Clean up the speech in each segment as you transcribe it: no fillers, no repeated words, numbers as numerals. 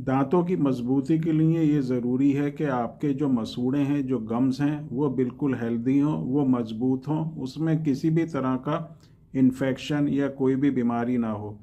दांतों की मजबूती के लिए ये ज़रूरी है कि आपके जो मसूड़े हैं, जो गम्स हैं, वो बिल्कुल हेल्दी हों, वो मजबूत हों, उसमें किसी भी तरह का इन्फेक्शन या कोई भी बीमारी ना हो।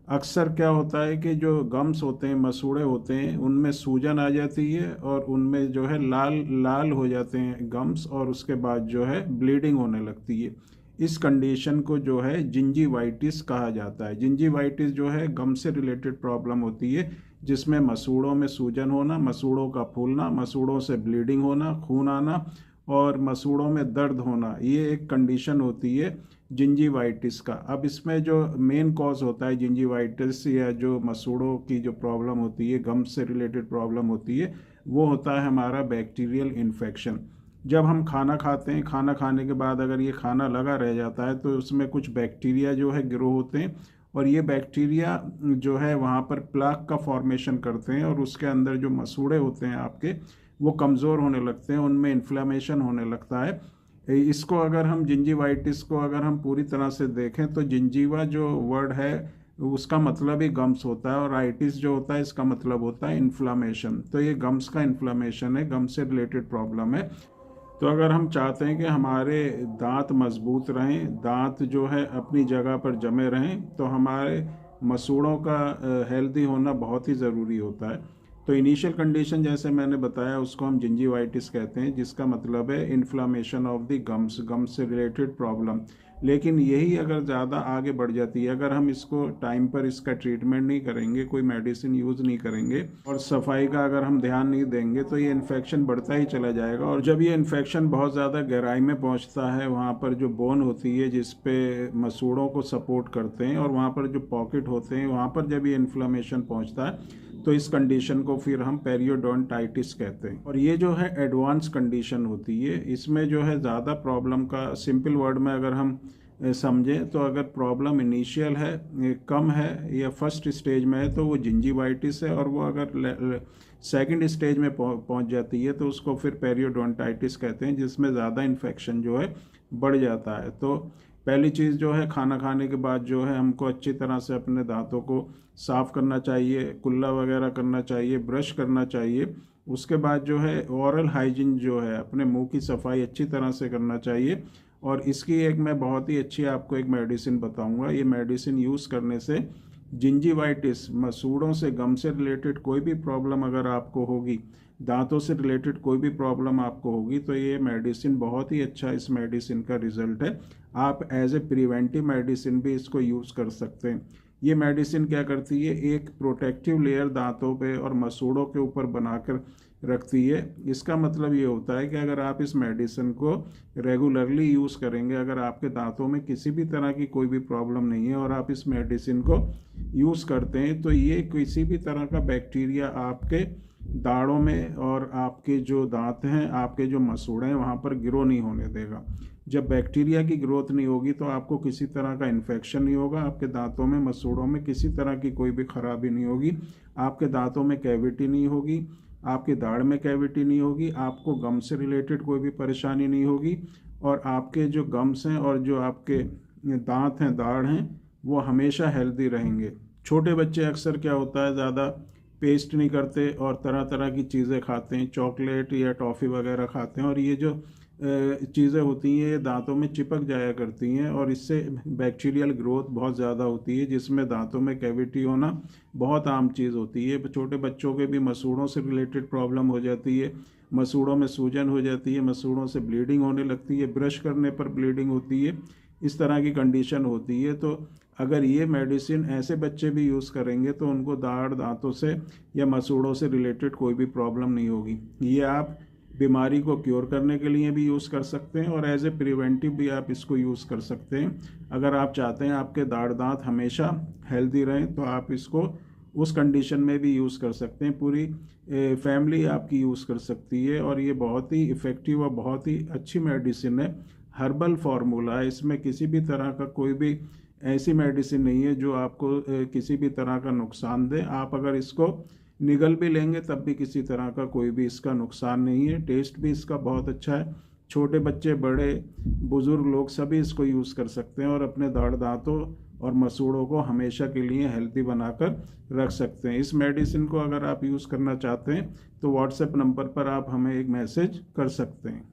अक्सर क्या होता है कि जो गम्स होते हैं, मसूड़े होते हैं, उनमें सूजन आ जाती है और उनमें जो है लाल लाल हो जाते हैं गम्स, और उसके बाद जो है ब्लीडिंग होने लगती है। इस कंडीशन को जो है जिंजीवाइटिस कहा जाता है। जिंजीवाइटिस जो है गम से रिलेटेड प्रॉब्लम होती है, जिसमें मसूड़ों में सूजन होना, मसूड़ों का फूलना, मसूड़ों से ब्लीडिंग होना, खून आना और मसूड़ों में दर्द होना, ये एक कंडीशन होती है जिंजीवाइटिस का। अब इसमें जो मेन कॉज होता है जिंजीवाइटिस या जो मसूड़ों की जो प्रॉब्लम होती है, गम से रिलेटेड प्रॉब्लम होती है, वो होता है हमारा बैक्टीरियल इन्फेक्शन। जब हम खाना खाते हैं, खाना खाने के बाद अगर ये खाना लगा रह जाता है तो उसमें कुछ बैक्टीरिया जो है ग्रो होते हैं, और ये बैक्टीरिया जो है वहाँ पर प्लाक का फॉर्मेशन करते हैं, और उसके अंदर जो मसूड़े होते हैं आपके, वो कमज़ोर होने लगते हैं, उनमें इन्फ्लेमेशन होने लगता है। इसको अगर हम जिंजीवाइटिस को अगर हम पूरी तरह से देखें तो जिंजीवा जो वर्ड है उसका मतलब ही गम्स होता है, और आइटिस जो होता है इसका मतलब होता है इन्फ्लामेशन। तो ये गम्स का इन्फ्लामेशन है, गम से रिलेटेड प्रॉब्लम है। तो अगर हम चाहते हैं कि हमारे दांत मजबूत रहें, दांत जो है अपनी जगह पर जमे रहें, तो हमारे मसूड़ों का हेल्दी होना बहुत ही ज़रूरी होता है। तो इनिशियल कंडीशन जैसे मैंने बताया उसको हम जिंजीवाइटिस कहते हैं, जिसका मतलब है inflammation of the gums, gums से रिलेटेड प्रॉब्लम। लेकिन यही अगर ज़्यादा आगे बढ़ जाती है, अगर हम इसको टाइम पर इसका ट्रीटमेंट नहीं करेंगे, कोई मेडिसिन यूज़ नहीं करेंगे और सफाई का अगर हम ध्यान नहीं देंगे, तो ये इन्फेक्शन बढ़ता ही चला जाएगा। और जब ये इन्फेक्शन बहुत ज़्यादा गहराई में पहुंचता है, वहाँ पर जो बोन होती है जिस पे मसूड़ों को सपोर्ट करते हैं, और वहाँ पर जो पॉकेट होते हैं, वहाँ पर जब ये इन्फ्लेमेशन पहुँचता है तो इस कंडीशन को फिर हम पेरियोडोंटाइटिस कहते हैं। और ये जो है एडवांस कंडीशन होती है, इसमें जो है ज़्यादा प्रॉब्लम का सिंपल वर्ड में अगर हम समझें तो अगर प्रॉब्लम इनिशियल है, कम है या फर्स्ट स्टेज में है, तो वो जिंजीवाइटिस है, और वो अगर सेकंड स्टेज में पहुंच जाती है तो उसको फिर पेरियोडोंटाइटिस कहते हैं, जिसमें ज़्यादा इन्फेक्शन जो है बढ़ जाता है। तो पहली चीज़ जो है, खाना खाने के बाद जो है हमको अच्छी तरह से अपने दांतों को साफ़ करना चाहिए, कुल्ला वगैरह करना चाहिए, ब्रश करना चाहिए। उसके बाद जो है ओरल हाइजीन जो है, अपने मुंह की सफाई अच्छी तरह से करना चाहिए। और इसकी एक मैं बहुत ही अच्छी आपको एक मेडिसिन बताऊंगा। ये मेडिसिन यूज़ करने से जिंजीवाइटिस, मसूड़ों से, गम से रिलेटेड कोई भी प्रॉब्लम अगर आपको होगी, दांतों से रिलेटेड कोई भी प्रॉब्लम आपको होगी, तो ये मेडिसिन बहुत ही अच्छा इस मेडिसिन का रिजल्ट है। आप एज ए प्रिवेंटिव मेडिसिन भी इसको यूज़ कर सकते हैं। ये मेडिसिन क्या करती है, एक प्रोटेक्टिव लेयर दांतों पे और मसूड़ों के ऊपर बनाकर रखती है। इसका मतलब ये होता है कि अगर आप इस मेडिसिन को रेगुलरली यूज़ करेंगे, अगर आपके दांतों में किसी भी तरह की कोई भी प्रॉब्लम नहीं है और आप इस मेडिसिन को यूज़ करते हैं, तो ये किसी भी तरह का बैक्टीरिया आपके दाढ़ों में और आपके जो दांत हैं, आपके जो मसूड़े हैं, वहाँ पर ग्रो नहीं होने देगा। जब बैक्टीरिया की ग्रोथ नहीं होगी तो आपको किसी तरह का इन्फेक्शन नहीं होगा, आपके दांतों में, मसूड़ों में किसी तरह की कोई भी खराबी नहीं होगी, आपके दांतों में कैविटी नहीं होगी, आपकी दाढ़ में कैविटी नहीं होगी, आपको गम से रिलेटेड कोई भी परेशानी नहीं होगी, और आपके जो गम्स हैं और जो आपके दांत हैं, दाढ़ हैं, वो हमेशा हेल्दी रहेंगे। छोटे बच्चे अक्सर क्या होता है, ज़्यादा पेस्ट नहीं करते और तरह तरह की चीज़ें खाते हैं, चॉकलेट या टॉफ़ी वगैरह खाते हैं, और ये जो चीज़ें होती हैं ये दांतों में चिपक जाया करती हैं, और इससे बैक्टीरियल ग्रोथ बहुत ज़्यादा होती है, जिसमें दांतों में कैविटी होना बहुत आम चीज़ होती है। छोटे बच्चों के भी मसूड़ों से रिलेटेड प्रॉब्लम हो जाती है, मसूड़ों में सूजन हो जाती है, मसूड़ों से ब्लीडिंग होने लगती है, ब्रश करने पर ब्लीडिंग होती है, इस तरह की कंडीशन होती है। तो अगर ये मेडिसिन ऐसे बच्चे भी यूज़ करेंगे तो उनको दाढ़, दांतों से या मसूड़ों से रिलेटेड कोई भी प्रॉब्लम नहीं होगी। ये आप बीमारी को क्योर करने के लिए भी यूज़ कर सकते हैं, और एज ए प्रिवेंटिव भी आप इसको यूज़ कर सकते हैं। अगर आप चाहते हैं आपके दाढ़, दांत हमेशा हेल्दी रहें, तो आप इसको उस कंडीशन में भी यूज़ कर सकते हैं। पूरी फैमिली आपकी यूज़ कर सकती है, और ये बहुत ही इफ़ेक्टिव और बहुत ही अच्छी मेडिसिन है। हर्बल फार्मूला है, इसमें किसी भी तरह का कोई भी ऐसी मेडिसिन नहीं है जो आपको किसी भी तरह का नुकसान दे। आप अगर इसको निगल भी लेंगे तब भी किसी तरह का कोई भी इसका नुकसान नहीं है। टेस्ट भी इसका बहुत अच्छा है। छोटे बच्चे, बड़े, बुज़ुर्ग लोग सभी इसको यूज़ कर सकते हैं और अपने दाढ़, दांतों और मसूड़ों को हमेशा के लिए हेल्दी बनाकर रख सकते हैं। इस मेडिसिन को अगर आप यूज़ करना चाहते हैं तो व्हाट्सएप नंबर पर आप हमें एक मैसेज कर सकते हैं।